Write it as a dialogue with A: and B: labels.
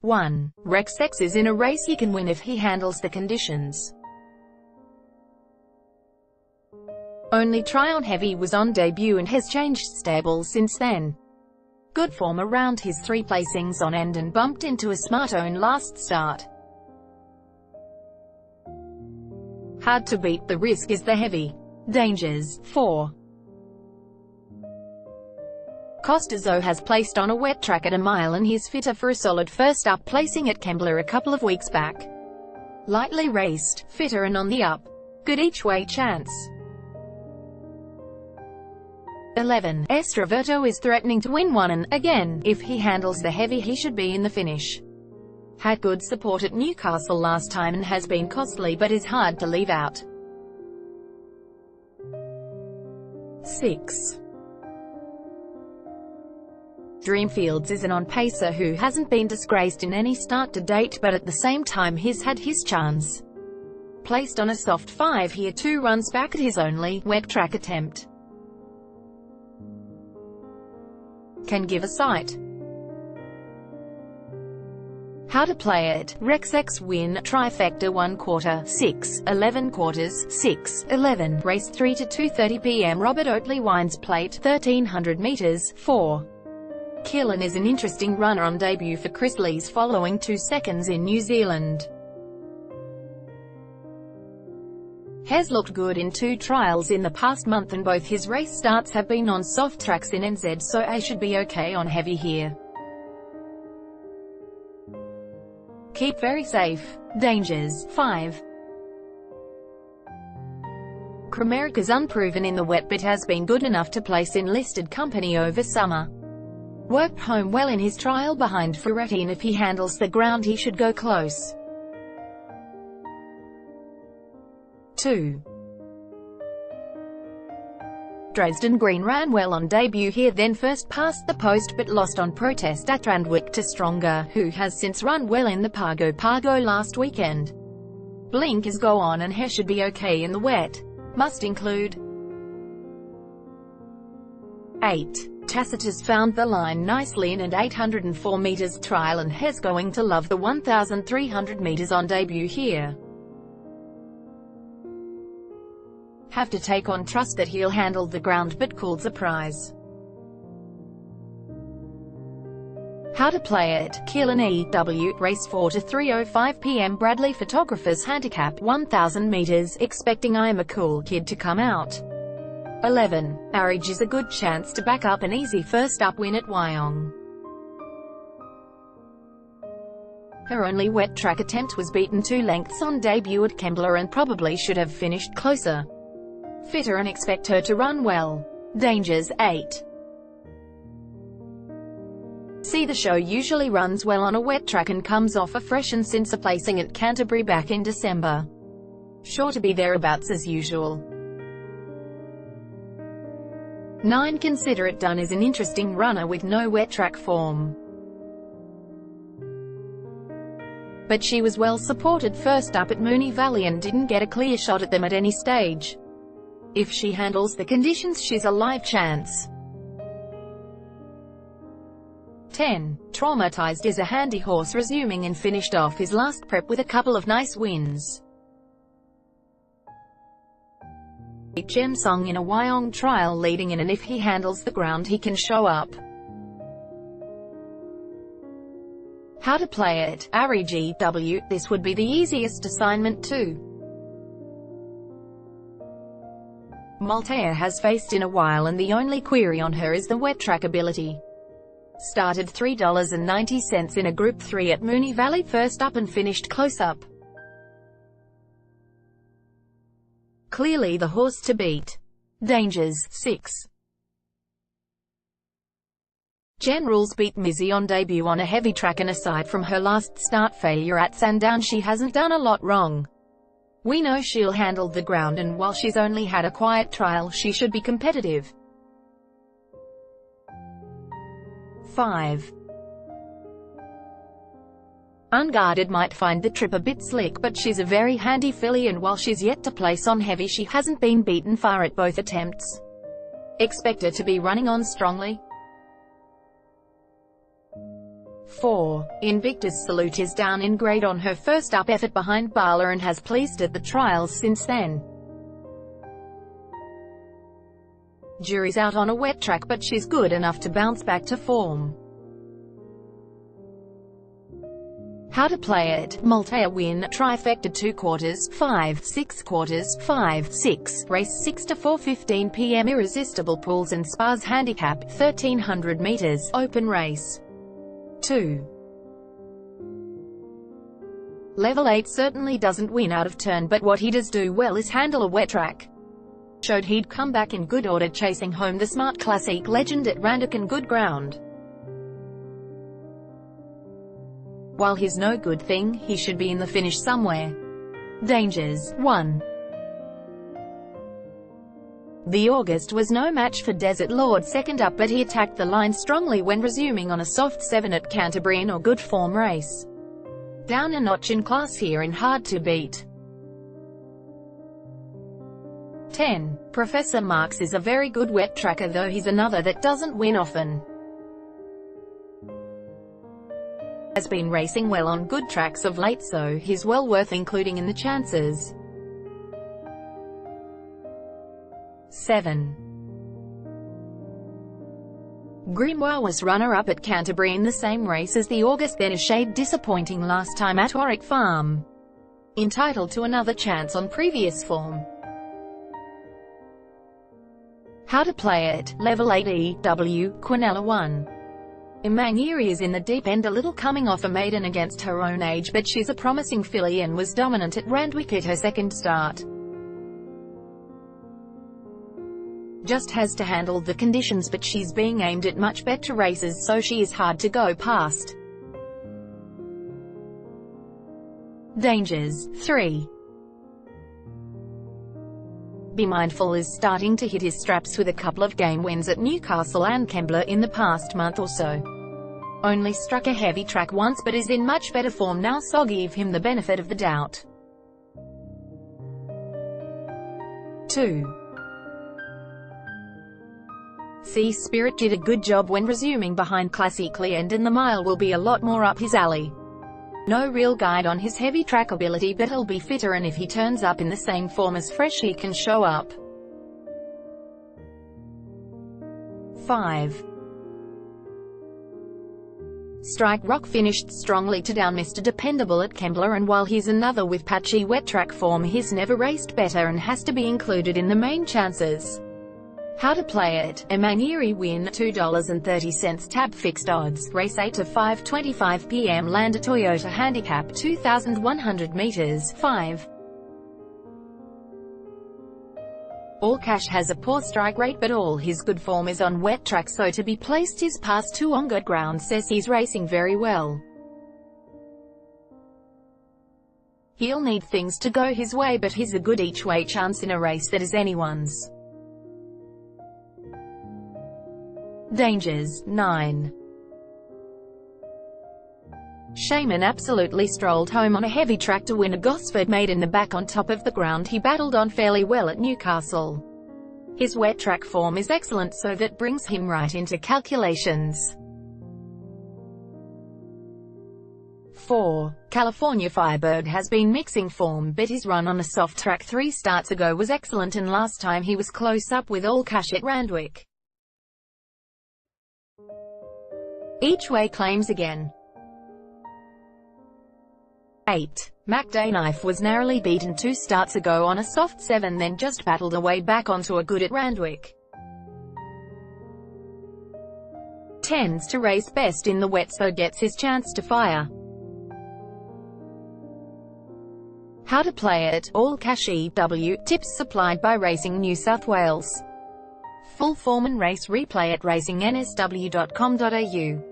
A: 1. Rexx is in a race he can win if he handles the conditions. Only try on heavy was on debut and has changed stables since then. Good form around his 3 placings on end and bumped into a smartone last start. Hard to beat, the risk is the heavy. Dangers. 4. Costa Zou has placed on a wet track at a mile and he's fitter for a solid first up placing at Hawkesbury a couple of weeks back. Lightly raced, fitter and on the up. Good each way chance. 11. Extroverto is threatening to win one and, again, if he handles the heavy he should be in the finish. Had good support at Newcastle last time and has been costly but is hard to leave out. 6. Dreamfields is an on-pacer who hasn't been disgraced in any start to date but at the same time he's had his chance. Placed on a soft 5 here, 2 runs back at his only wet track attempt. Can give a sight. How to play it. Rexx win, trifecta 1 quarter, 6, 11 quarters, 6, 11, race 3 to 2:30 p.m. Robert Oatley Wines Plate, 1300 meters, 4. Killen is an interesting runner on debut for Chrisley's following 2 seconds in New Zealand. Has looked good in 2 trials in the past month and both his race starts have been on soft tracks in NZ, so A should be okay on heavy here. Keep very safe. Dangers. 5. Cromerica's unproven in the wet but has been good enough to place in listed company over summer. Worked home well in his trial behind Ferretti and if he handles the ground he should go close. 2. Dresden Green ran well on debut here, then first passed the post but lost on protest at Randwick to Stronger, who has since run well in the Pago last weekend. Blinkers go on and Hare should be okay in the wet. Must include 8. Tacitus found the line nicely in an 804 meters trial and Hare's going to love the 1,300 meters on debut here. Have to take on trust that he'll handle the ground but called surprise. How to play it. Killen E.W. race 4 to 3:05 p.m. Bradley Photographers handicap 1,000 meters, expecting I'm a cool kid to come out. 11. Arridge is a good chance to back up an easy first up win at Wyong. Her only wet track attempt was beaten 2 lengths on debut at Hawkesbury and probably should have finished closer. Fitter and expect her to run well. Dangers. 8. See the show usually runs well on a wet track and comes off a freshen since a placing at Canterbury back in December. Sure to be thereabouts as usual. 9. Consider It Done is an interesting runner with no wet track form. But she was well supported first up at Moonee Valley and didn't get a clear shot at them at any stage. If she handles the conditions she's a live chance. 10. Traumatized is a handy horse resuming and finished off his last prep with a couple of nice wins. Gem Song in a Wyong trial leading in and if he handles the ground he can show up. How to play it. Arridge E.W. This would be the easiest assignment too. Maltaire has faced in a while and the only query on her is the wet track ability. Started $3.90 in a Group 3 at Moonee Valley first up and finished close up. Clearly the horse to beat. Dangers. 6. Generals beat Mizzy on debut on a heavy track and aside from her last start failure at Sandown she hasn't done a lot wrong. We know she'll handle the ground and while she's only had a quiet trial she should be competitive. 5. Unguarded might find the trip a bit slick but she's a very handy filly and while she's yet to place on heavy she hasn't been beaten far at both attempts. Expect her to be running on strongly. 4. Invictus Salute is down in grade on her first up effort behind Bala and has pleased at the trials since then. Jury's out on a wet track, but she's good enough to bounce back to form. How to play it: Multi-a win, trifecta 2 quarters, 5, 6 quarters, 5, 6, race 6 to 4:15 p.m. Irresistible pools and spas handicap, 1300 meters, open race. 2. Level 8 certainly doesn't win out of turn, but what he does do well is handle a wet track. Showed he'd come back in good order chasing home the Smart Classic legend at Randwick and good ground. While he's no good thing, he should be in the finish somewhere. Dangers: 1. The August was no match for Desert Lord second up, but he attacked the line strongly when resuming on a soft 7 at Canterbury in a good form race. Down a notch in class here and hard to beat. 10. Professor Marks is a very good wet tracker, though he's another that doesn't win often. Has been racing well on good tracks of late, so he's well worth including in the chances. 7. Grimoire was runner-up at Canterbury in the same race as the August, then a shade disappointing last time at Warwick Farm. Entitled to another chance on previous form. How to play it: Level 8 EW, Quinella 1. Imangiri is in the deep end, a little coming off a maiden against her own age, but she's a promising filly and was dominant at Randwick at her second start. Just has to handle the conditions, but she's being aimed at much better races, so she is hard to go past. Dangers: 3. Be Mindful is starting to hit his straps with a couple of game wins at Newcastle and Kembla in the past month or so. Only struck a heavy track once, but is in much better form now, so give him the benefit of the doubt. 2. Sea Spirit did a good job when resuming behind Classically, and the mile will be a lot more up his alley. No real guide on his heavy track ability, but he'll be fitter, and if he turns up in the same form as Fresh, he can show up. 5. Strike Rock finished strongly to down Mr. Dependable at Kembla, and while he's another with patchy wet track form, he's never raced better and has to be included in the main chances. How to play it: Imangiri win, $2.30 tab fixed odds, race 8 to 5:25 p.m. Landa Toyota handicap, 2,100 meters, 5. All Cash has a poor strike rate, but all his good form is on wet track, so to be placed his past 2 on good ground says he's racing very well. He'll need things to go his way, but he's a good each-way chance in a race that is anyone's. Dangers: 9. Shaman absolutely strolled home on a heavy track to win a Gosford maiden. The back on top of the ground he battled on fairly well at Newcastle. His wet track form is excellent, so that brings him right into calculations. 4. California Firebird has been mixing form, but his run on a soft track 3 starts ago was excellent, and last time he was close up with All Cash at Randwick. Each way claims again. 8. MacDay Knife was narrowly beaten 2 starts ago on a soft 7, then just battled a way back onto a good at Randwick. Tends to race best in the wet, so gets his chance to fire. How to play it: All Cash EW, tips supplied by Racing New South Wales. Full form and race replay at racingnsw.com.au.